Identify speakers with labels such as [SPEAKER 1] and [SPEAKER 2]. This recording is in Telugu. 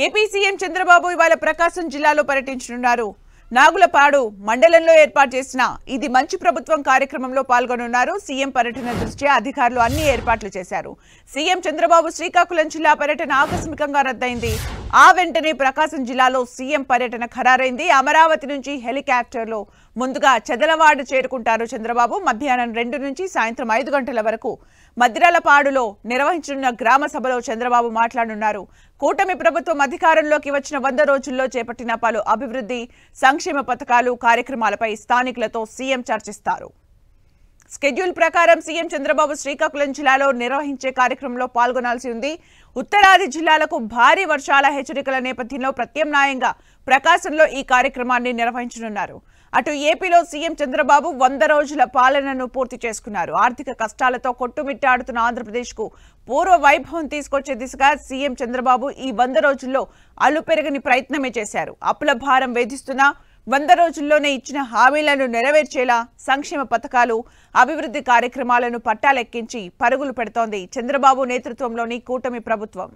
[SPEAKER 1] ఏపీ సీఎం చంద్రబాబు ఇవాళ ప్రకాశం జిల్లాలో పర్యటించనున్నారు. నాగులపాడు మండలంలో ఏర్పాటు చేసిన ఇది మంచి ప్రభుత్వం కార్యక్రమంలో పాల్గొనున్నారు. సీఎం పర్యటన దృష్ట్యా అధికారులు అన్ని ఏర్పాట్లు చేశారు. సీఎం చంద్రబాబు శ్రీకాకుళం జిల్లా పర్యటన ఆకస్మికంగా రద్దయింది. ఆ వెంటనే ప్రకాశం జిల్లాలో సీఎం పర్యటన ఖరారైంది. అమరావతి నుంచి హెలికాప్టర్లో ముందుగా చెదలవాడ చేరుకుంటారు చంద్రబాబు. మధ్యాహ్నం 2 నుంచి సాయంత్రం 5 గంటల వరకు మద్దిరాలపాడులో నిర్వహించనున్న గ్రామ సభలో చంద్రబాబు మాట్లాడనున్నారు. కూటమి ప్రభుత్వం అధికారంలోకి వచ్చిన 100 రోజుల్లో చేపట్టిన పలు అభివృద్ధి సంక్షేమ పథకాలు కార్యక్రమాలపై స్థానికులతో సీఎం చర్చిస్తారు. స్కెడ్యూల్ ప్రకారం సీఎం చంద్రబాబు శ్రీకాకుళం జిల్లాలో నిర్వహించే కార్యక్రమంలో పాల్గొనాల్సి ఉంది. ఉత్తరాది జిల్లాలకు భారీ వర్షాల హెచ్చరికల నేపథ్యంలో ప్రత్యామ్నాయంగా ప్రకాశంలో ఈ కార్యక్రమాన్ని నిర్వహించనున్నారు. అటు ఏపీలో సీఎం చంద్రబాబు 100 రోజుల పాలనను పూర్తి చేసుకున్నారు. ఆర్థిక కష్టాలతో కొట్టుమిట్టాడుతున్న ఆంధ్రప్రదేశ్కు పూర్వ వైభవం తీసుకొచ్చే దిశగా సీఎం చంద్రబాబు ఈ 100 రోజుల్లో అలుపెరగని ప్రయత్నమే చేశారు. అప్పుల భారం వేధిస్తున్న 100 రోజుల్లోనే ఇచ్చిన హామీలను నెరవేర్చేలా సంక్షేమ పథకాలు, అభివృద్ధి కార్యక్రమాలను పట్టాలెక్కించి పరుగులు పెడుతోంది చంద్రబాబు నేతృత్వంలోని కూటమి ప్రభుత్వం.